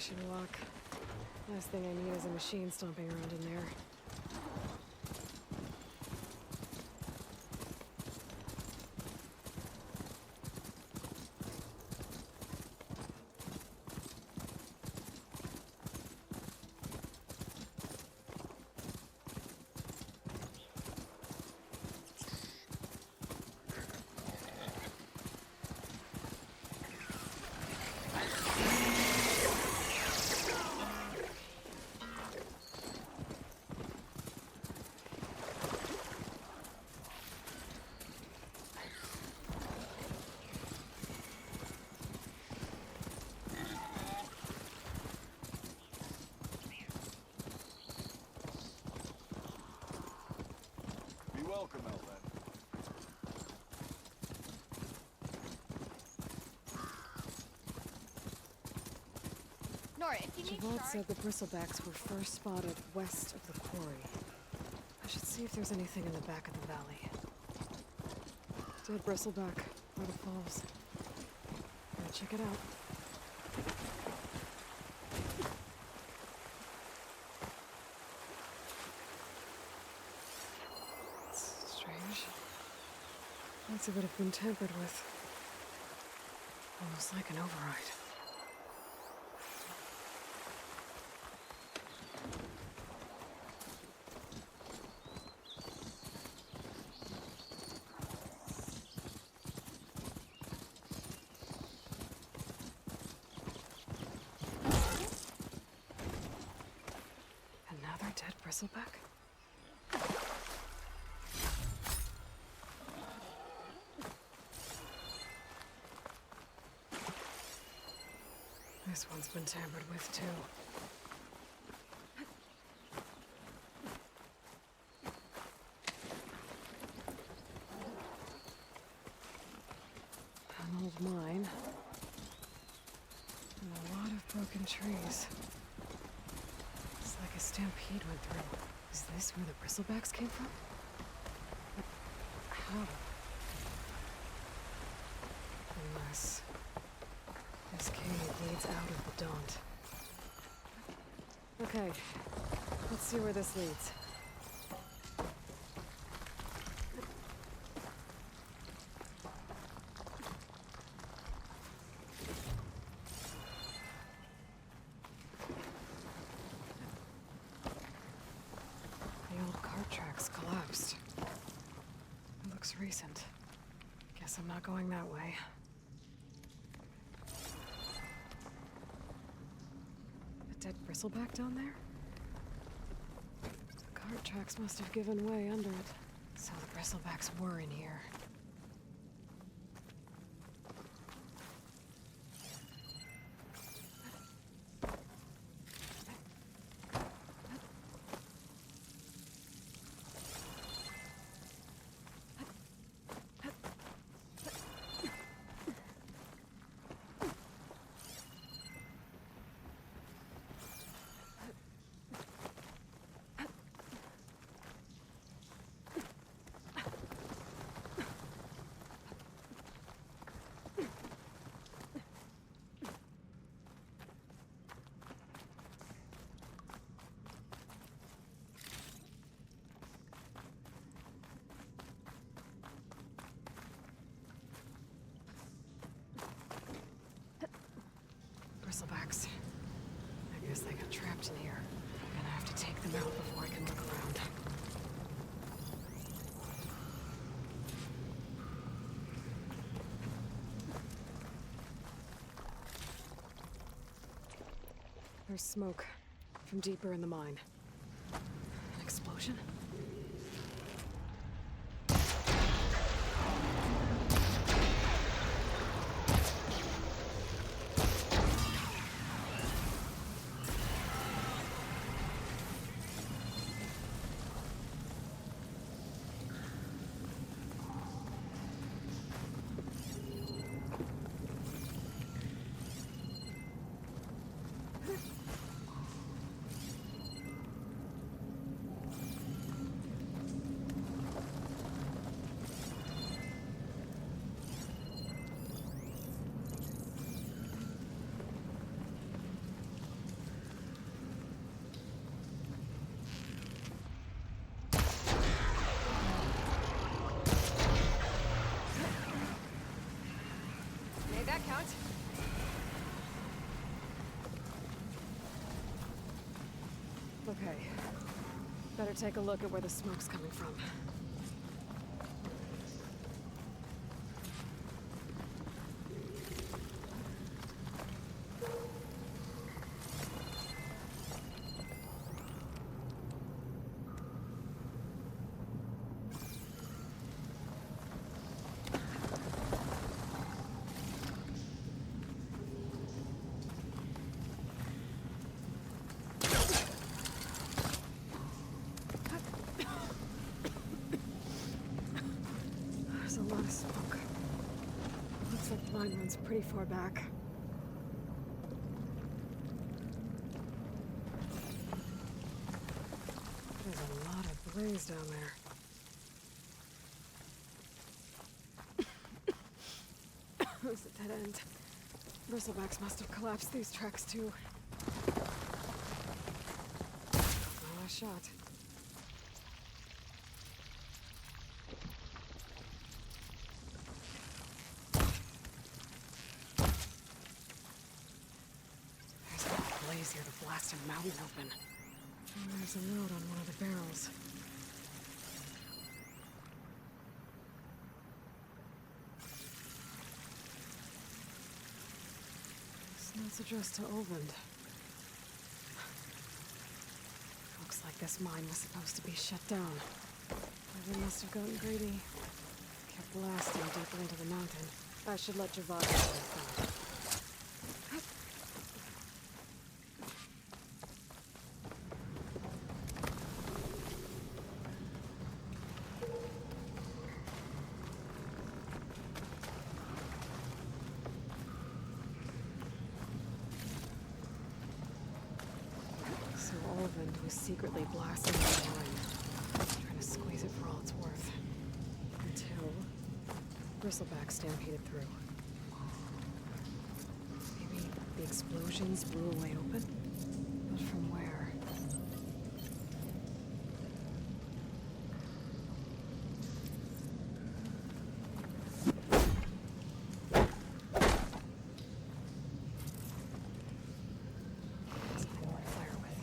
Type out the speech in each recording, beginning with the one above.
should walk. Last thing I need is a machine stomping around in there. Welcome, Elven. Nora, if you need Javon said the bristlebacks were first spotted west of the quarry. I should see if there's anything in the back of the valley. Dead bristleback, where the falls. Gotta check it out. It's strange. Parts of it have been tampered with. Almost like an override. Another dead bristleback? This one's been tampered with, too. An old mine. And a lot of broken trees. It's like a stampede went through. Is this where the bristlebacks came from? But how? Unless this cave leads out of the Daunt. Okay, let's see where this leads. The old cart tracks collapsed. It looks recent. Guess I'm not going that way. A dead bristleback down there? The cart tracks must have given way under it. So the bristlebacks were in here. Bristlebacks. I guess they got trapped in here. I'm gonna have to take them out before I can look around. There's smoke from deeper in the mine. An explosion? count. Okay. Better take a look at where the smoke's coming from. There's a lot of smoke. Looks like the line runs pretty far back. There's a lot of blaze down there. It's a dead end. Bristlebacks must have collapsed these tracks too. My last shot. There's a blaze here to blast a mountain open. And there's a note on one of the barrels. This note's addressed to Oland. Looks like this mine was supposed to be shut down. But they must have gotten greedy. Kept blasting deeper into the mountain. I should let Javad know what I found. So Olvend was secretly blasting the mine, trying to squeeze it for all it's worth. Until Bristleback stampeded through. Maybe the explosions blew a way open? But from where? Something more to fire with.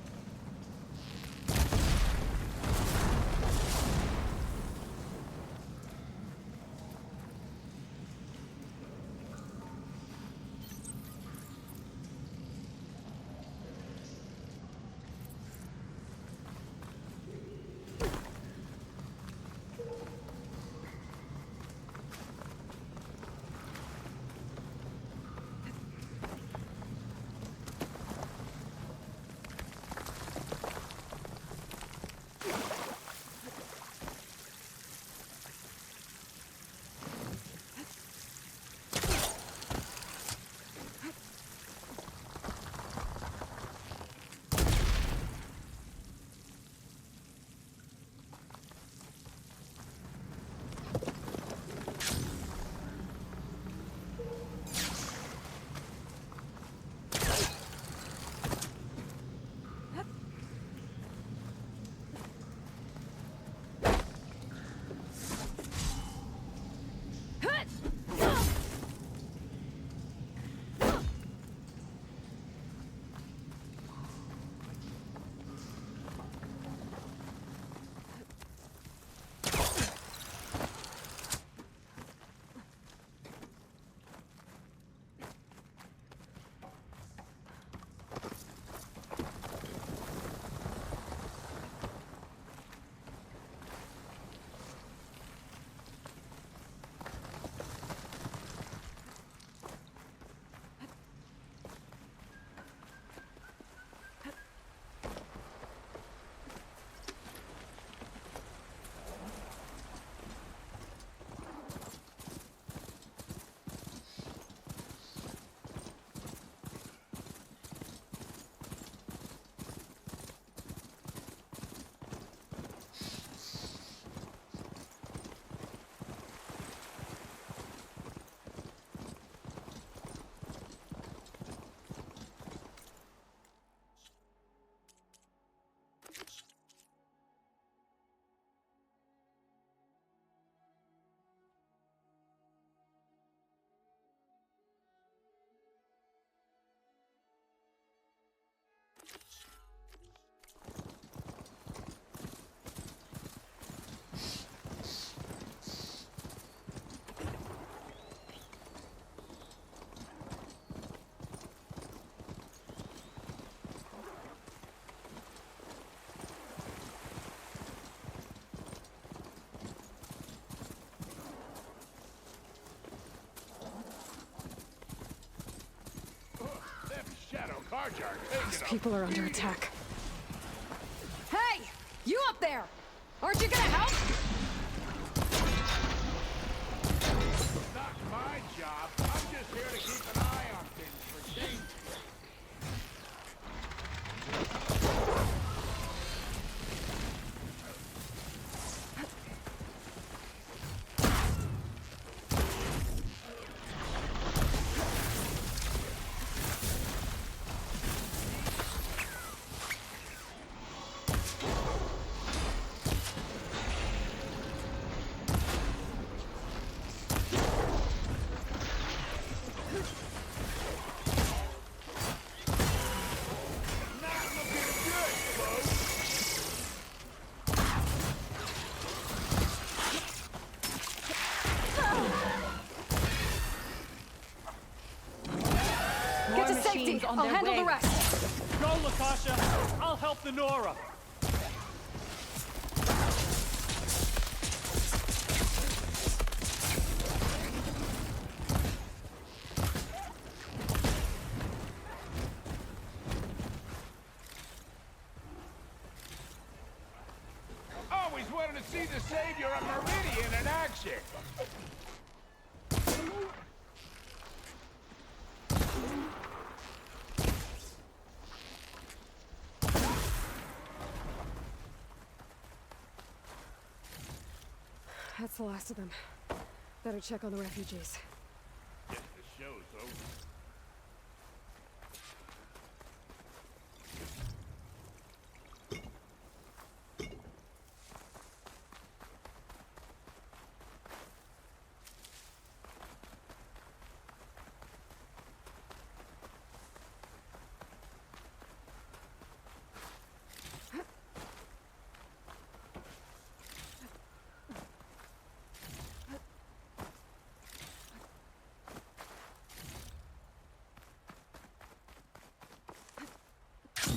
Those people are under attack. Hey! You up there! Aren't you gonna help? Not my job. I'm just here to keep an eye on things for danger. Get to safety! I'll handle the rest! Go, Lakasha! I'll help the Nora! Always wanted to see the savior of Meridian in action. That's the last of them. Better check on the refugees. Guess the show's over.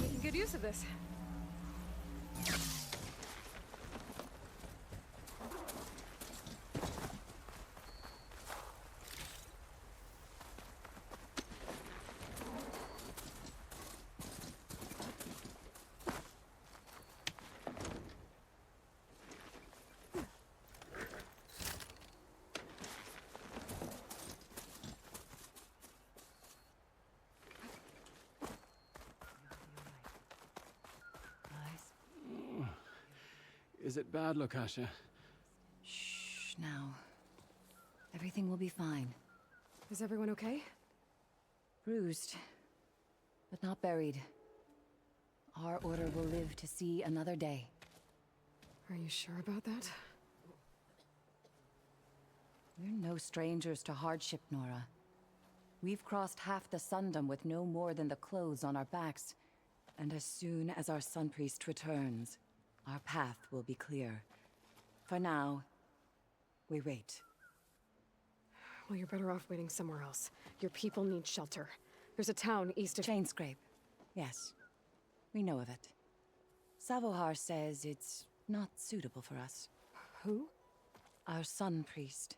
Making good use of this. Is it bad, Lakasha? Shh, now. Everything will be fine. Is everyone okay? Bruised, but not buried. Our order will live to see another day. Are you sure about that? We're no strangers to hardship, Nora. We've crossed half the Sundom with no more than the clothes on our backs. And as soon as our Sun Priest returns, our path will be clear. For now, we wait. Well, you're better off waiting somewhere else. Your people need shelter. There's a town east of... Chainscrape. Yes. We know of it. Savohar says it's not suitable for us. Who? Our Sun Priest.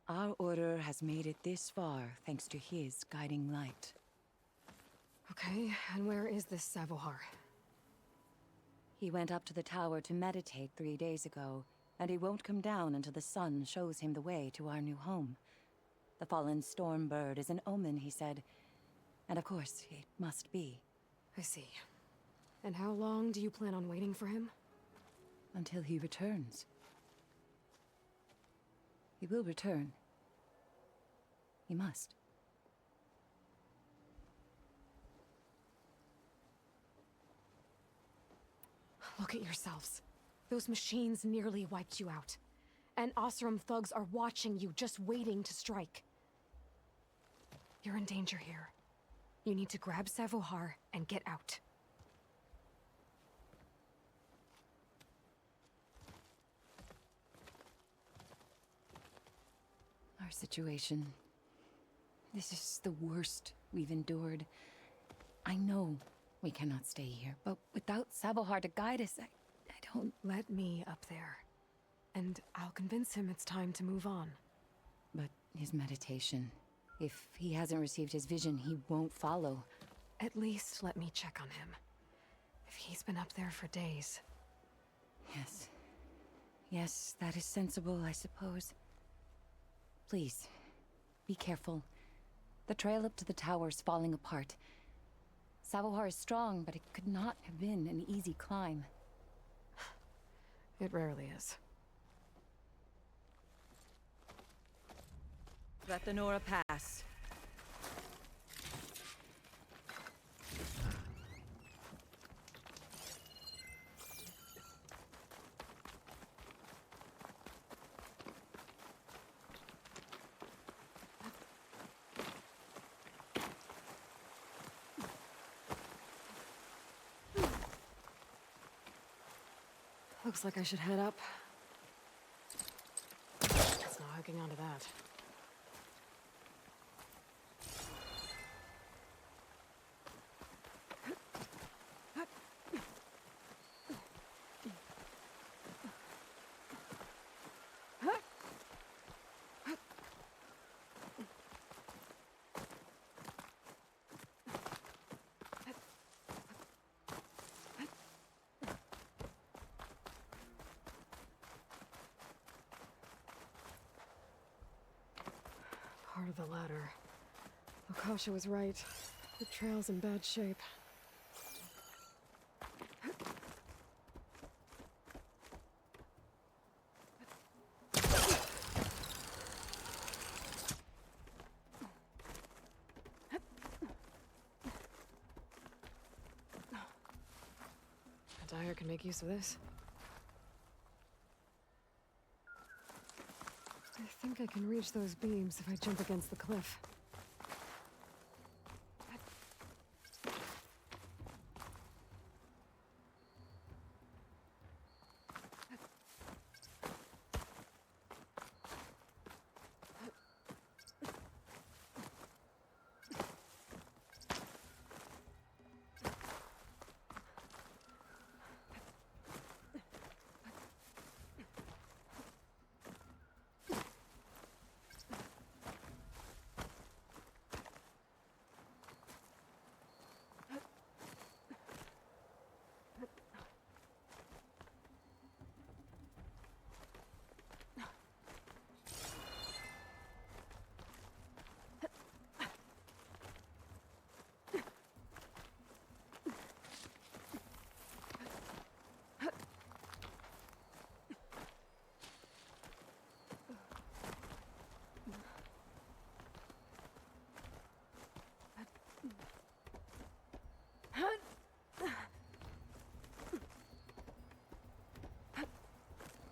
Our order has made it this far thanks to his guiding light. Okay, and where is this Savohar? He went up to the tower to meditate 3 days ago, and he won't come down until the sun shows him the way to our new home. The fallen storm bird is an omen, he said. And of course, it must be. I see. And how long do you plan on waiting for him? Until he returns. He will return. He must. Look at yourselves. Those machines nearly wiped you out. And Osram thugs are watching you, just waiting to strike. You're in danger here. You need to grab Savohar and get out. Our situation. This is the worst we've endured. I know we cannot stay here, but without Savohar to guide us, I don't... Let me up there. And I'll convince him it's time to move on. But his meditation... If he hasn't received his vision, he won't follow. At least let me check on him. If he's been up there for days. Yes. Yes, that is sensible, I suppose. Please, be careful. The trail up to the tower's falling apart. Savohar is strong, but it could not have been an easy climb. It rarely is. Let the Nora pass. Looks like I should head up. It's not hooking onto that. Part of the ladder. Akasha was right. The trail's in bad shape. Dyer can make use of this. I think I can reach those beams if I jump against the cliff.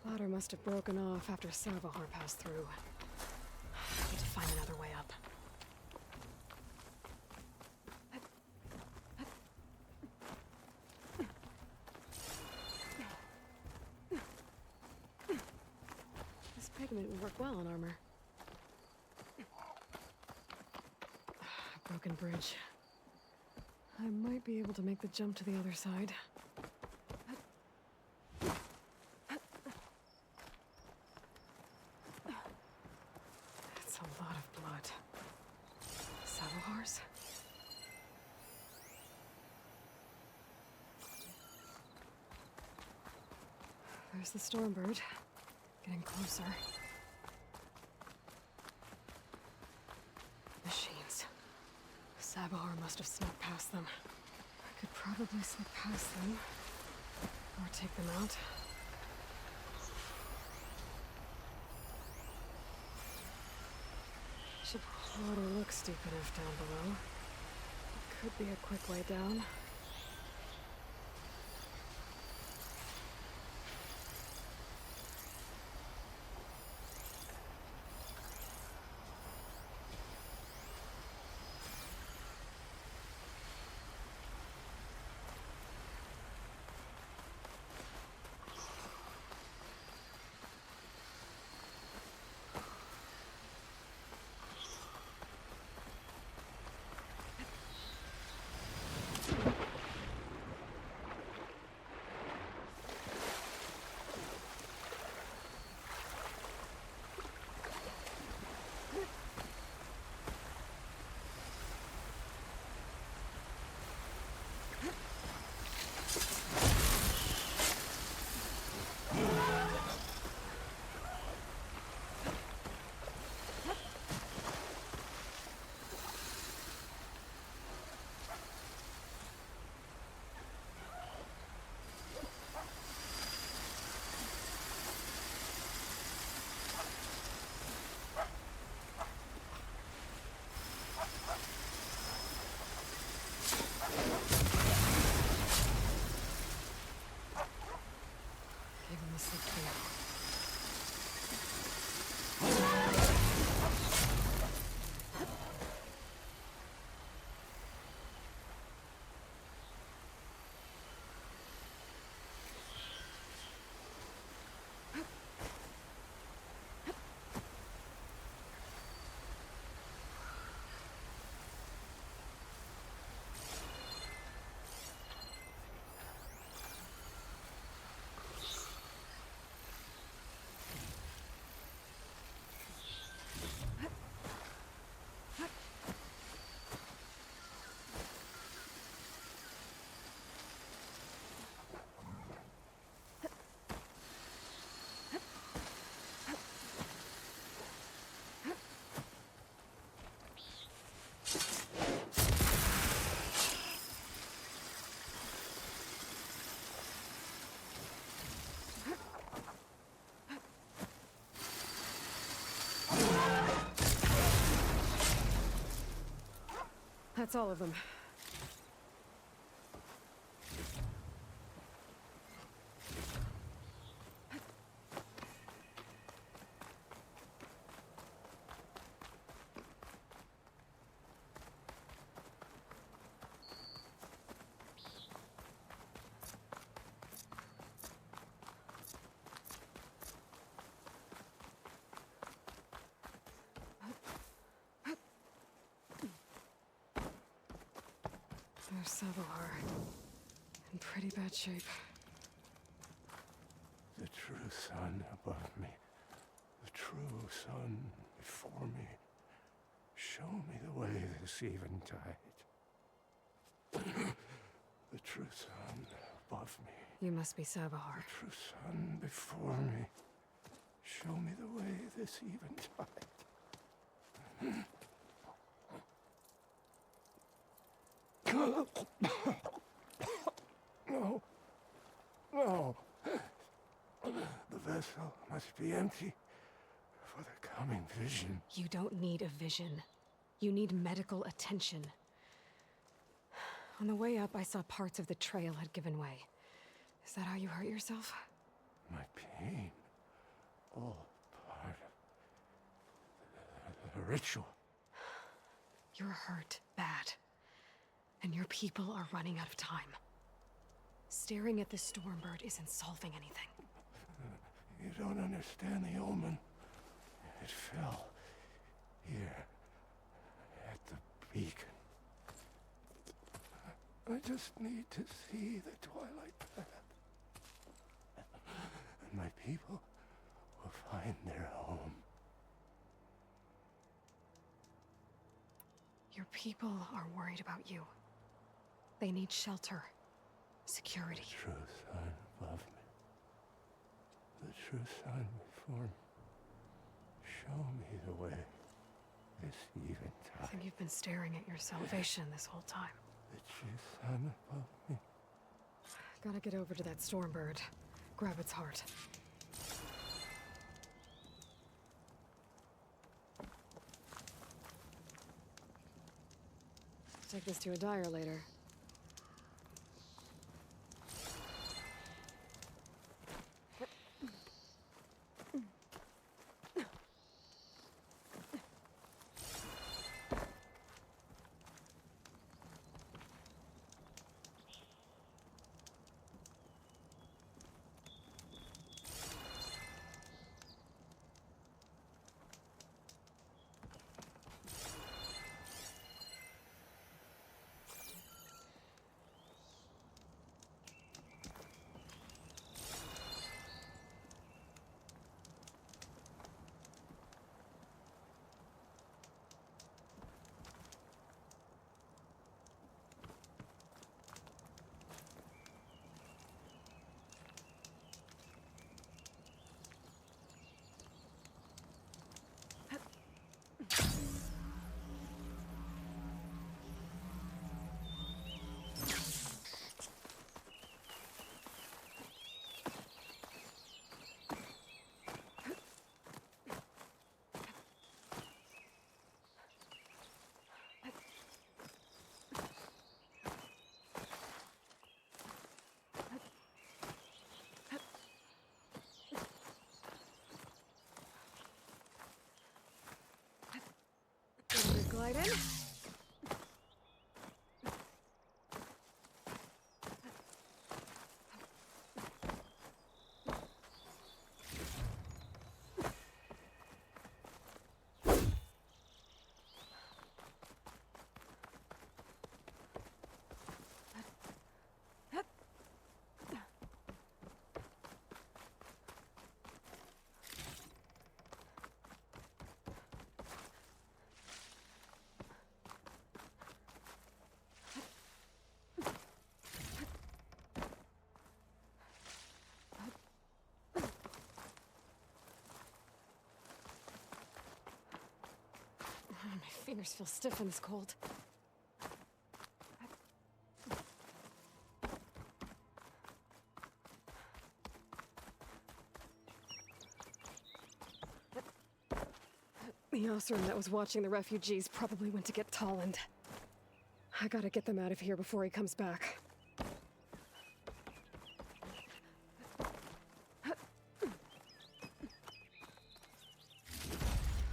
Ladder must have broken off after Savohar passed through. I need to find another way up. This pigment would work well on armor. A broken bridge. I might be able to make the jump to the other side. That's a lot of blood. Savohar's? There's the Stormbird. Getting closer. Machines. Savohar must have snuck past them. I could probably slip past them. Or take them out. Should water look steep enough down below. It could be a quick way down. That's all of them. There's Sabohar. In pretty bad shape. The true sun above me. The true sun before me. Show me the way this eventide. The true sun above me. You must be Sabohar. The true sun before me. Show me the way this eventide. No. No. The vessel must be empty for the coming vision. You don't need a vision. You need medical attention. On the way up, I saw parts of the trail had given way. Is that how you hurt yourself? My pain. All part of the ritual. You're hurt bad. And your people are running out of time. Staring at the Stormbird isn't solving anything. You don't understand the omen. It fell here at the beacon. I just need to see the twilight path. And my people will find their home. Your people are worried about you. They need shelter, security. The true sun above me. The true sun before me. Show me the way this I eventide. think you've been staring at your salvation this whole time. The true sun above me. Gotta get over to that Stormbird. Grab its heart. Take this to a dyer later. Glide in. My fingers feel stiff in this cold. The Osram that was watching the refugees probably went to get Tolland. I gotta get them out of here before he comes back.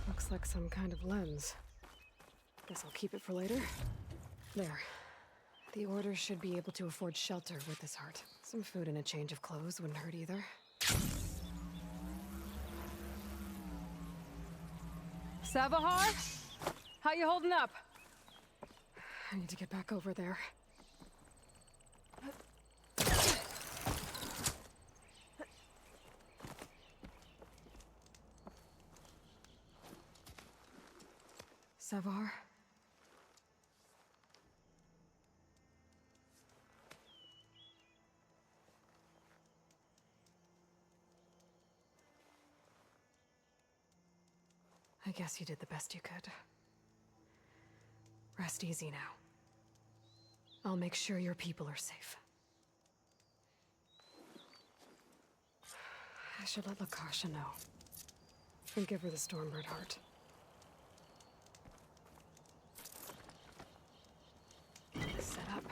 Looks like some kind of lens. Guess I'll keep it for later. There. The Order should be able to afford shelter with this heart. Some food and a change of clothes wouldn't hurt either. Savahar? How you holding up? I need to get back over there. Savar? I guess you did the best you could. Rest easy now. I'll make sure your people are safe. I should let Lakasha know. And give her the Stormbird heart. Set up.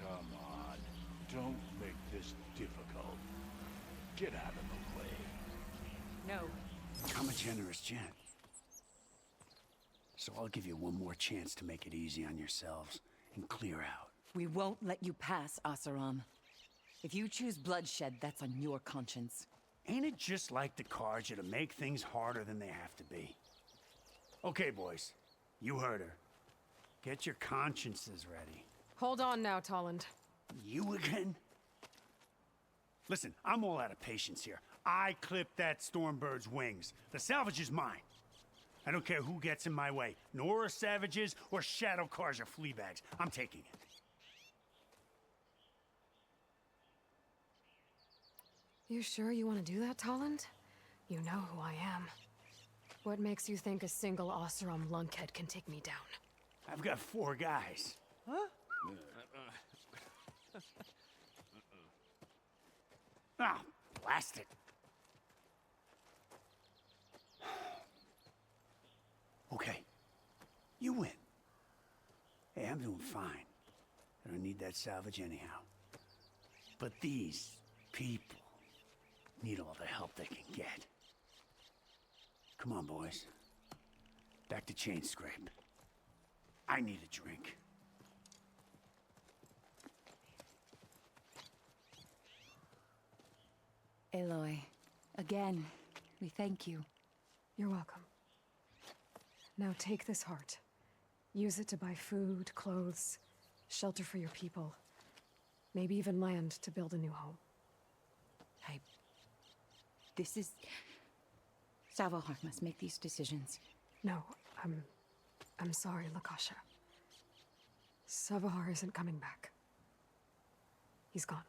Come on. Don't make this difficult. Get out of the way. No. I'm a generous gent. So I'll give you one more chance to make it easy on yourselves and clear out. We won't let you pass, Oseram. If you choose bloodshed, that's on your conscience. Ain't it just like the Carja to make things harder than they have to be? Okay, boys. You heard her. Get your consciences ready. Hold on now, Tolland. You again? Listen, I'm all out of patience here. I clipped that Stormbird's wings. The salvage is mine. I don't care who gets in my way. Nora savages or shadow cars or flea bags. I'm taking it. You sure you want to do that, Tolland? You know who I am. What makes you think a single Oseram lunkhead can take me down? I've got 4 guys. Huh? Ah, blast it. Okay. You win. Hey, I'm doing fine. I don't need that salvage anyhow. But these people need all the help they can get. Come on, boys. Back to Chain Scrape. I need a drink. Aloy, again, we thank you. You're welcome. Now take this heart. Use it to buy food, clothes, shelter for your people. Maybe even land to build a new home. This is... Savahar must make these decisions. No, I'm sorry, Lakasha. Savahar isn't coming back. He's gone.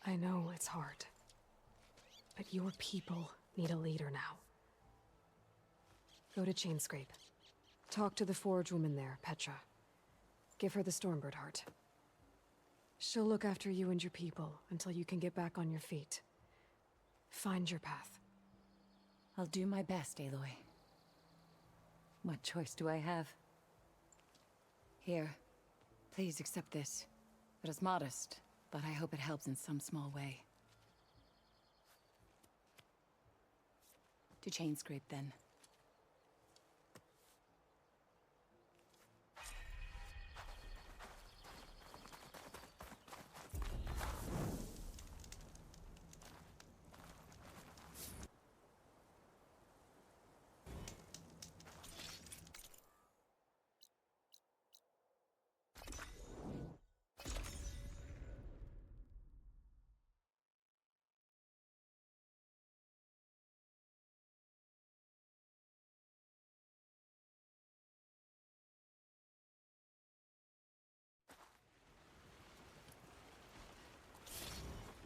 I know it's hard, but your people need a leader now. Go to Chainscrape. Talk to the forge woman there, Petra. Give her the Stormbird heart. She'll look after you and your people until you can get back on your feet. Find your path. I'll do my best, Aloy. What choice do I have? Here, please accept this. It is modest, but I hope it helps in some small way. To Chainscrape, then.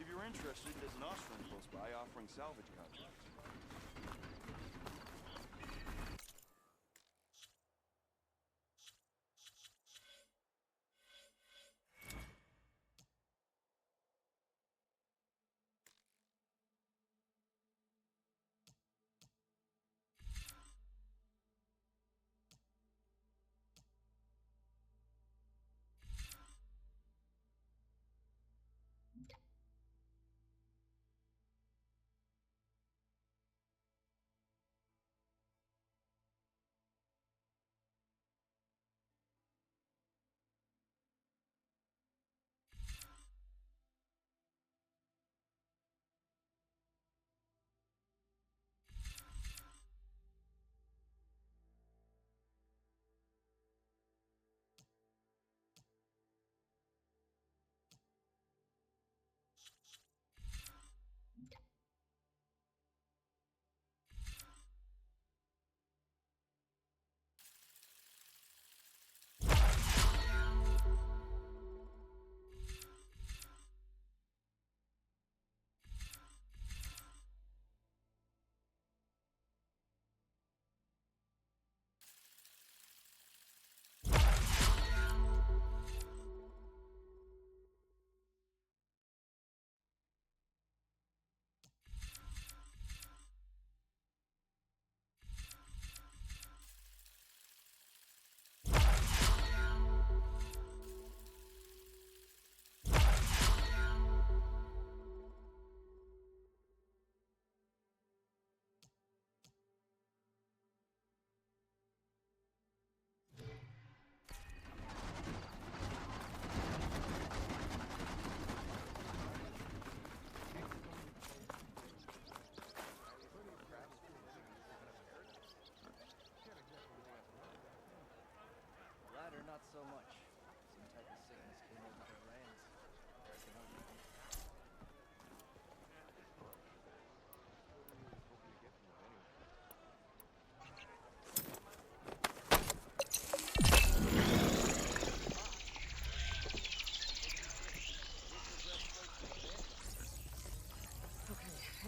If you're interested, there's an Osram close by offering salvage contracts.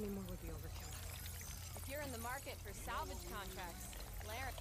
Any more would be overkill. If you're in the market for salvage contracts, Larry.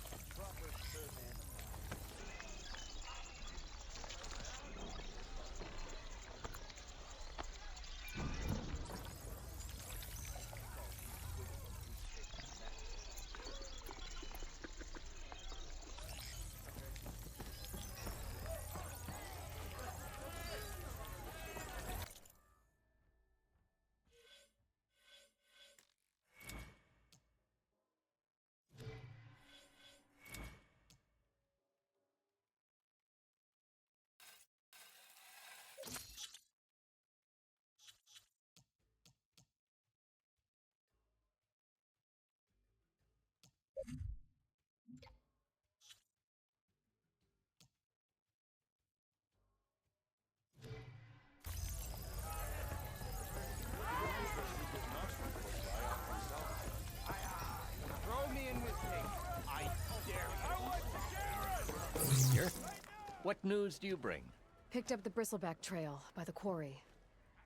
What news do you bring? Picked up the bristleback trail by the quarry.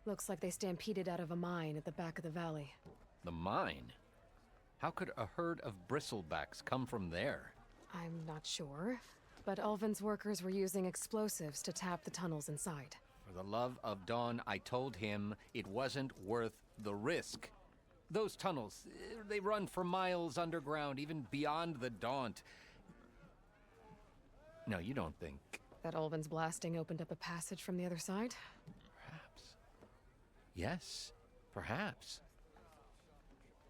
Looks like they stampeded out of a mine at the back of the valley. The mine? How could a herd of bristlebacks come from there? I'm not sure, but Ulvin's workers were using explosives to tap the tunnels inside. For the love of Dawn, I told him it wasn't worth the risk. Those tunnels, they run for miles underground, even beyond the Daunt. No, you don't think... That Ulvin's blasting opened up a passage from the other side? Perhaps. Yes, perhaps.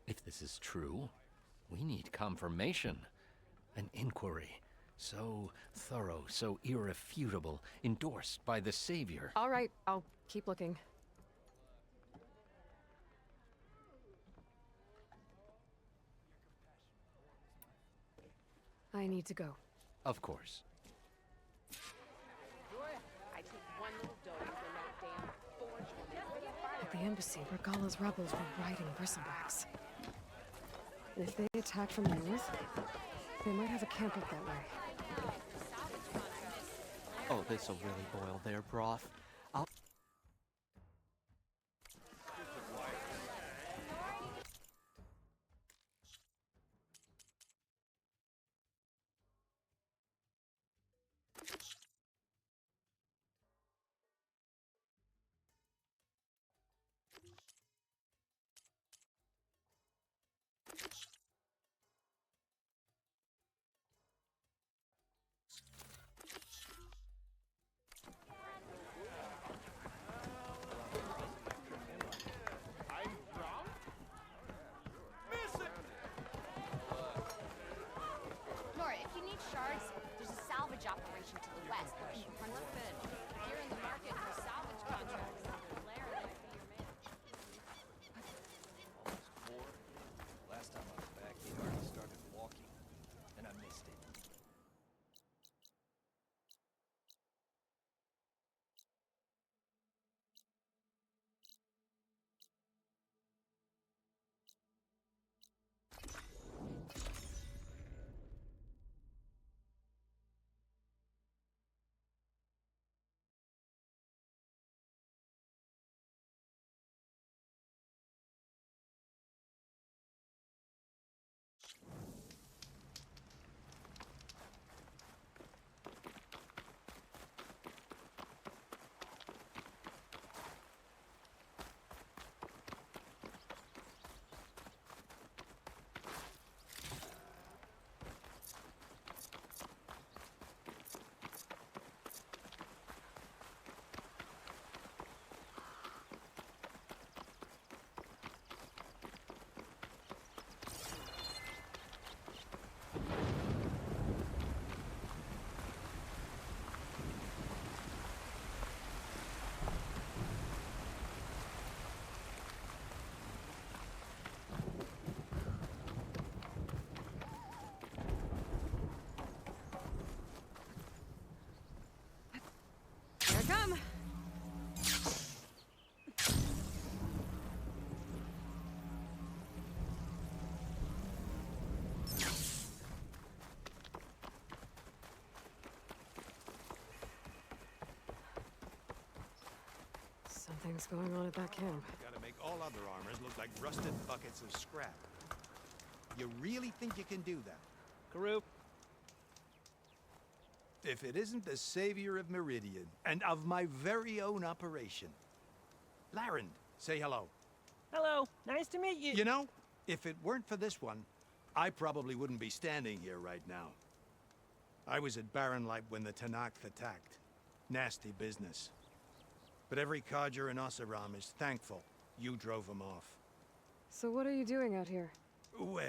If this is true, we need confirmation. An inquiry. So thorough, so irrefutable, endorsed by the Savior. All right, I'll keep looking. I need to go. Of course. At the embassy, Regalla's rebels were riding bristlebacks. And if they attack from the north, they might have a camp up that way. Oh, this'll really boil their broth. Nora, if you need shards, there's a salvage operation to the west. Understood. If you're in the market for salvage contracts, Larry might be your man. Last time I was back, he already started walking, and I missed it. Here I come! Something's going on at that camp. Gotta make all all other armors look like rusted buckets of scrap. You really think you can do that? Karuk. If it isn't the savior of Meridian, and of my very own operation. Laren, say hello. Hello. Nice to meet you. You know, if it weren't for this one, I probably wouldn't be standing here right now. I was at Barrenlight when the Tanakh attacked. Nasty business. But every codger in Oseram is thankful you drove them off. So what are you doing out here? Well,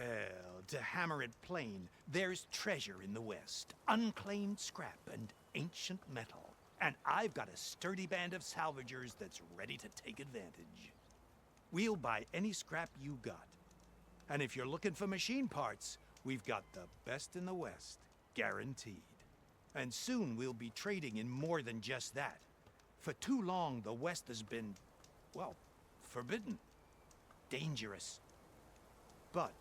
to hammer it plain, there's treasure in the West. Unclaimed scrap and ancient metal. And I've got a sturdy band of salvagers that's ready to take advantage. We'll buy any scrap you got. And if you're looking for machine parts, we've got the best in the West, guaranteed. And soon we'll be trading in more than just that. For too long, the West has been, well, forbidden. Dangerous. But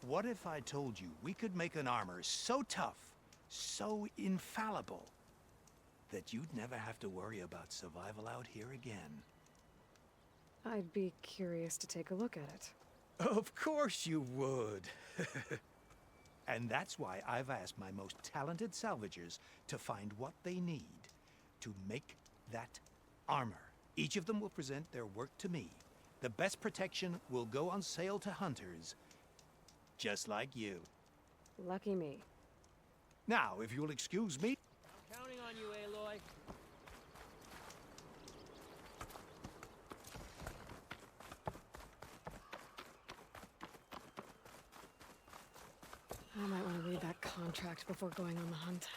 what if I told you we could make an armor so tough, so infallible, that you'd never have to worry about survival out here again? I'd be curious to take a look at it. Of course you would. And that's why I've asked my most talented salvagers to find what they need to make that armor. Each of them will present their work to me. The best protection will go on sale to hunters, just like you. Lucky me. Now, if you'll excuse me... I'm counting on you, Aloy. I might want to read that contract before going on the hunt.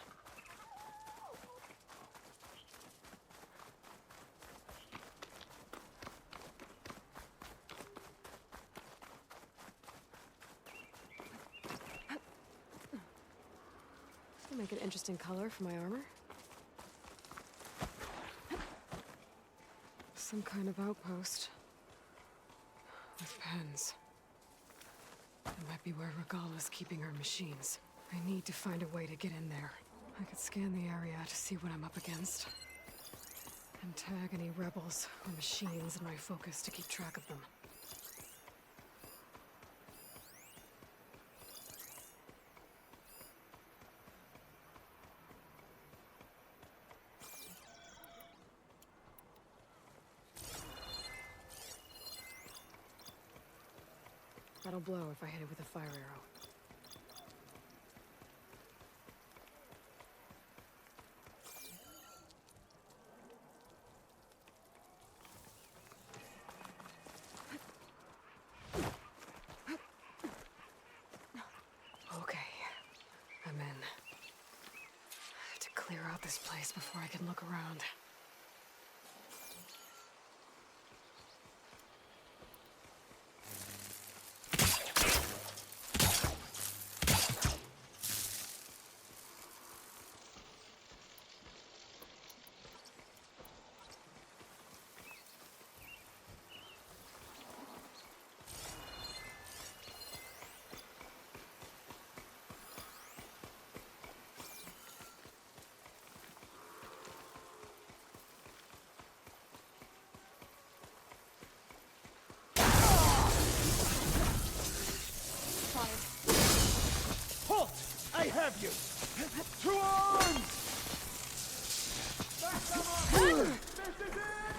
This will make an interesting color for my armor. Some kind of outpost. With pens. That might be where Regala's keeping her machines. I need to find a way to get in there. I could scan the area to see what I'm up against. And tag any rebels or machines in my focus to keep track of them. That'll blow if I hit it with a fire arrow. Okay, I'm in. I have to clear out this place before I can look around. Halt! I have you! To arms!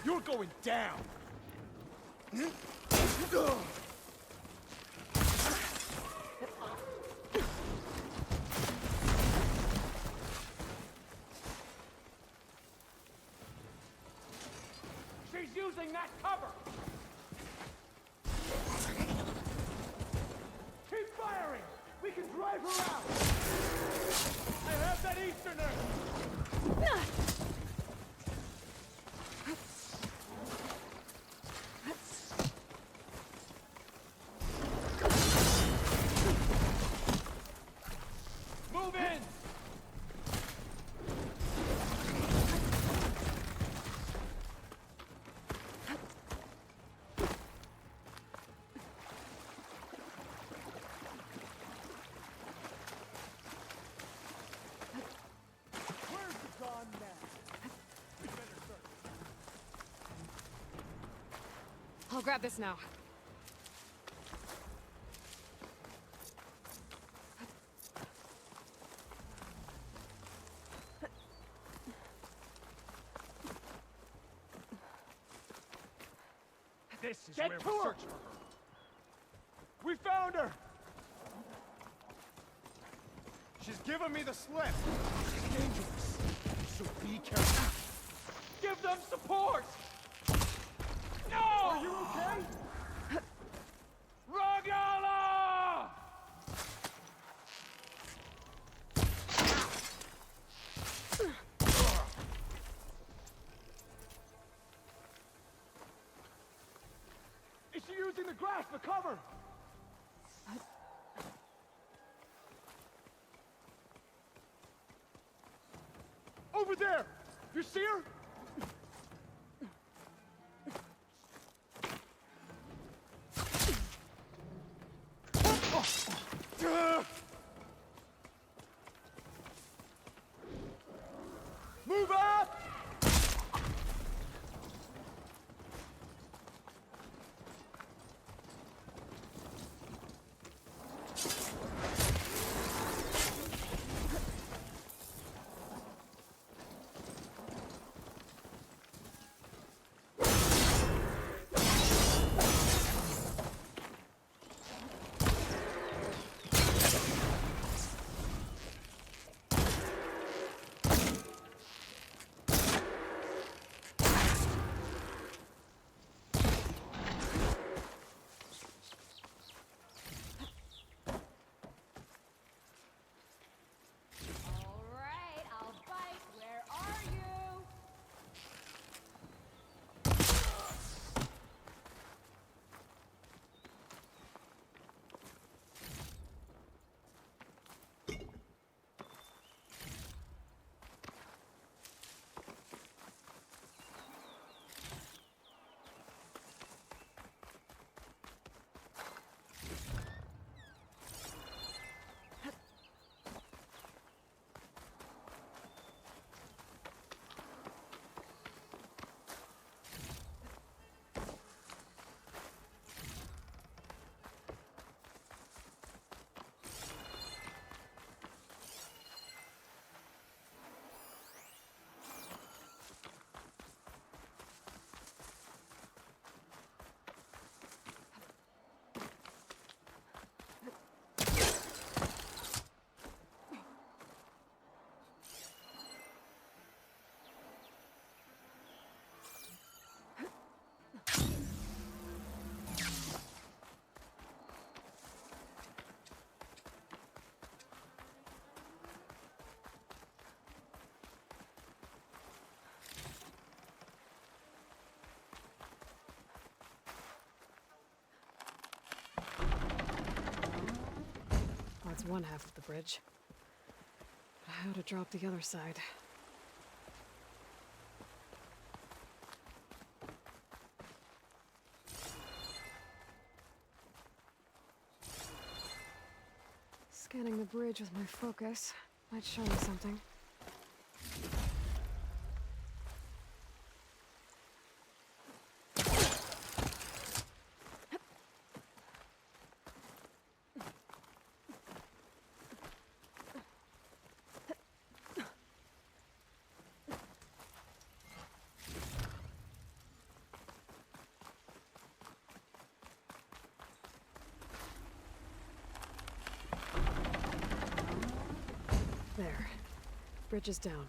You're going down! She's using that cover! Keep firing! We can drive her out! I have that Easterner! I'll grab this now. This is Get where to we her! search for her. We found her! She's giving me the slip. She's dangerous, so be careful. Give them support! No! Are you okay? Ragala! Is she using the grass for cover? Over there! You see her? Move up! All right, I'll bite. Where are you? That's one half of the bridge. But how to drop the other side? Scanning the bridge with my focus might show me something. There. Bridge is down.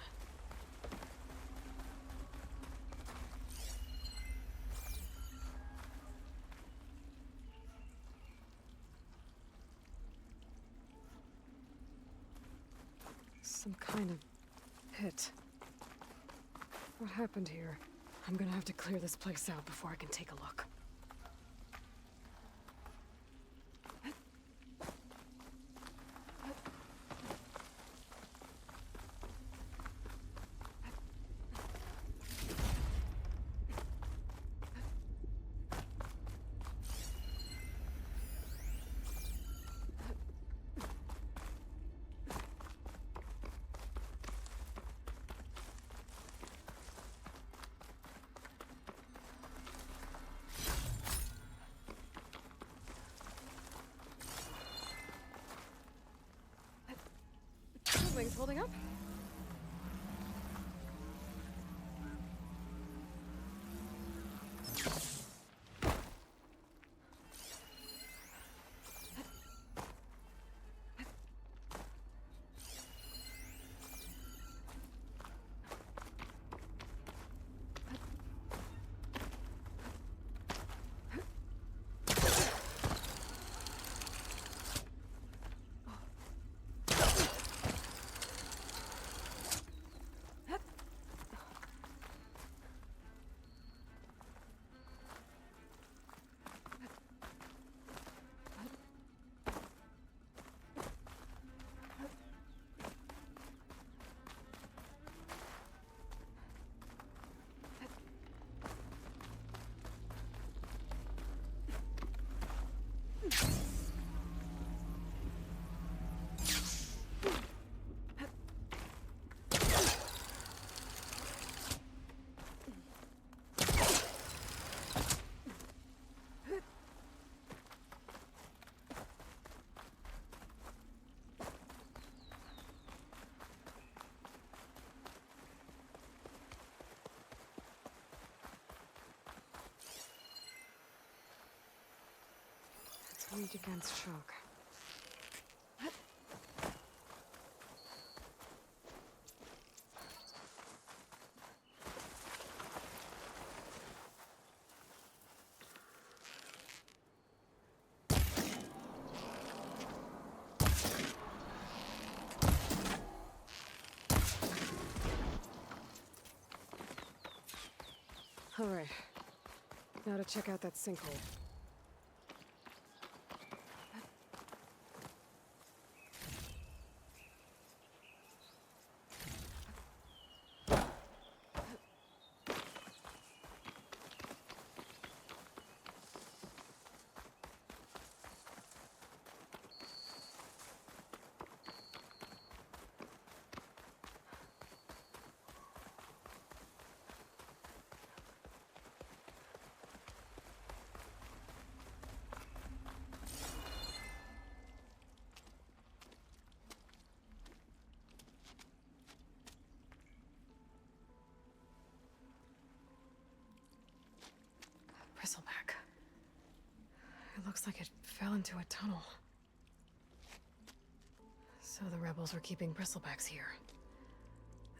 Some kind of pit. What happened here? I'm gonna have to clear this place out before I can take a look. Things holding up? Weak against shock. All right. Now to check out that sinkhole. Bristleback. It looks like it fell into a tunnel. So the rebels were keeping bristlebacks here.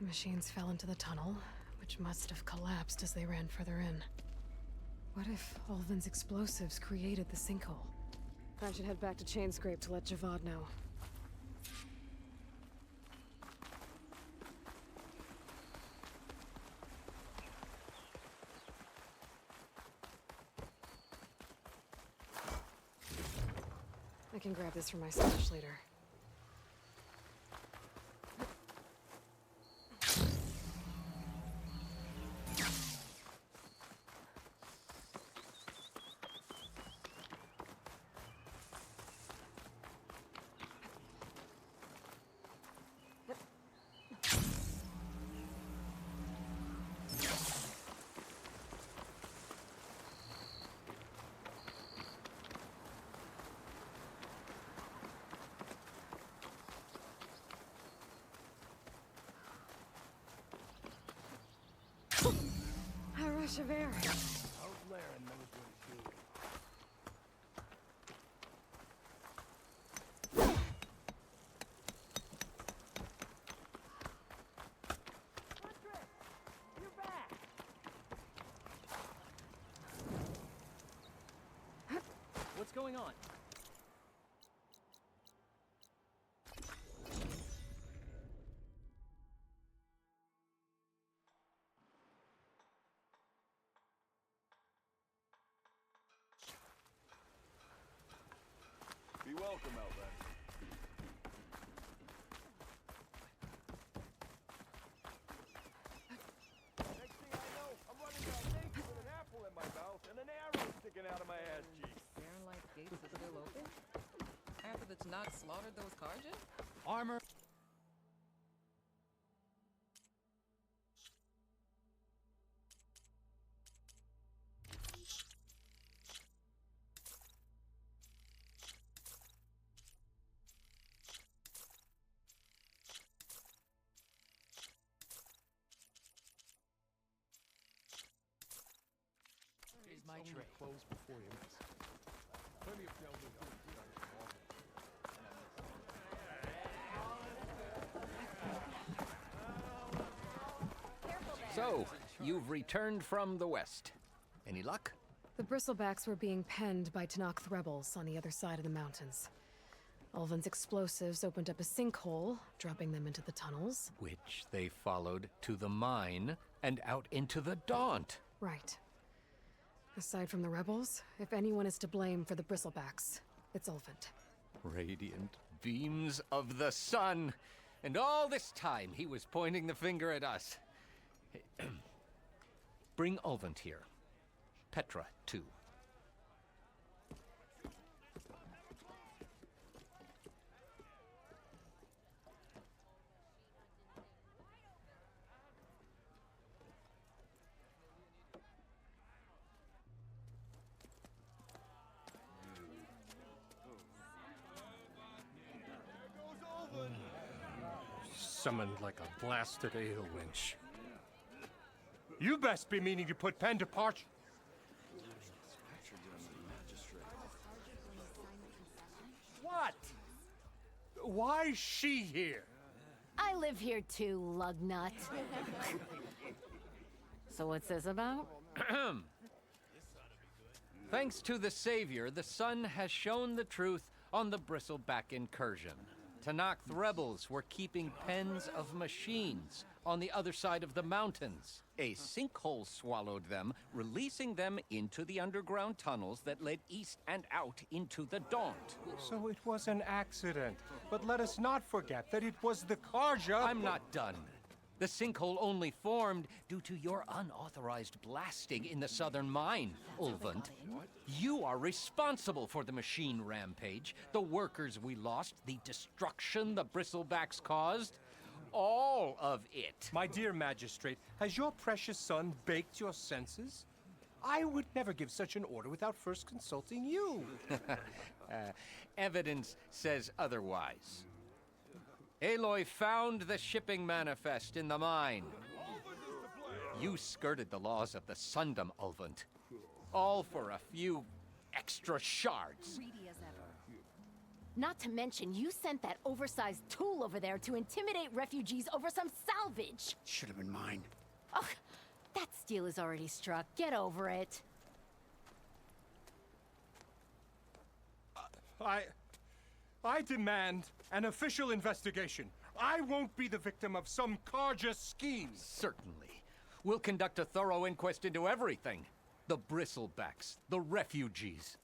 The machines fell into the tunnel, which must have collapsed as they ran further in. What if Ulvin's explosives created the sinkhole? I should head back to Chainscrape to let Javad know. I can grab this for my stash later. A rush of air. How's Laren knows what he's doing? You're back! What's going on? Be welcome out there. Next thing I know, I'm running down naked with an apple in my mouth and an arrow sticking out of my ass cheeks. Baron Light gates are still open? After the Tanakh slaughtered those Karja? Armor. treachery. Close before you miss. Plenty of delving So, you've returned from the west. Any luck? The bristlebacks were being penned by Tanakh rebels on the other side of the mountains. Ulvin's explosives opened up a sinkhole, dropping them into the tunnels. Which they followed to the mine and out into the Daunt. Right. Aside from the rebels, if anyone is to blame for the bristlebacks, it's Ulvin. Radiant beams of the sun. And all this time he was pointing the finger at us. Bring Ulvin here. Petra, too. Summoned like a blasted ale winch. You best be meaning to put pen to parch. What? Why's she here? I live here too, lugnut. So what's this about? Thanks to the Savior, the sun has shown the truth on the Bristleback incursion. Tanakh rebels were keeping pens of machines on the other side of the mountains. A sinkhole swallowed them, releasing them into the underground tunnels that led east and out into the Daunt. So it was an accident. But let us not forget that it was the Karja. I'm not done. The sinkhole only formed due to your unauthorized blasting in the southern mine, Ulvant. You are responsible for the machine rampage, the workers we lost, the destruction the bristlebacks caused. All of it. My dear magistrate, has your precious son baked your senses? I would never give such an order without first consulting you. Evidence says otherwise. Aloy found the shipping manifest in the mine. You skirted the laws of the Sundom, Ulvant. All for a few extra shards. Greedy as ever. Not to mention, you sent that oversized tool over there to intimidate refugees over some salvage. Should have been mine. Ugh, that steel is already struck. Get over it. I demand an official investigation. I won't be the victim of some Karja scheme. Certainly. We'll conduct a thorough inquest into everything. The bristlebacks, the refugees.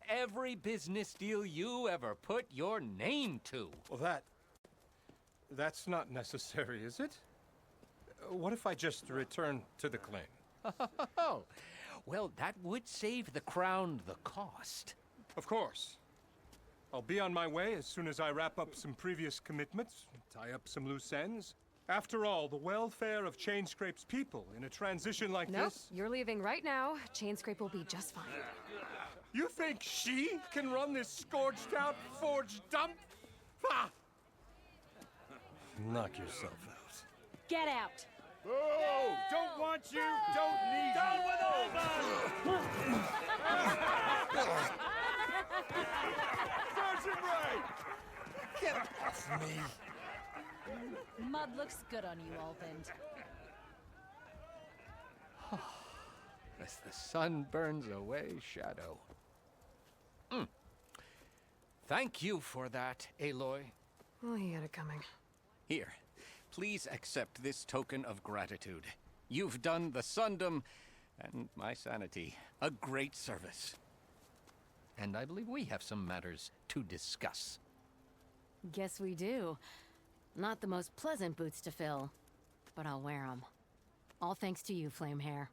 Every business deal you ever put your name to. Well, that's not necessary, is it? What if I just return to the claim? Oh, well, that would save the crown the cost. Of course. I'll be on my way as soon as I wrap up some previous commitments, tie up some loose ends. After all, the welfare of Chainscrape's people in a transition like Nope, this... you're leaving right now. Chainscrape will be just fine. You think she can run this scorched-out forge dump? Ha! Knock yourself out. Get out. Oh, don't want you, don't need Down you. with Ulvin! Sergeant Ray! Get off me! Mud looks good on you, Ulvin. As the sun burns away shadow. Thank you for that, Aloy. Oh, he had it coming. Here, please accept this token of gratitude. You've done the Sundom and my sanity a great service. And I believe we have some matters to discuss. Guess we do. Not the most pleasant boots to fill, but I'll wear them. All thanks to you, Flamehair.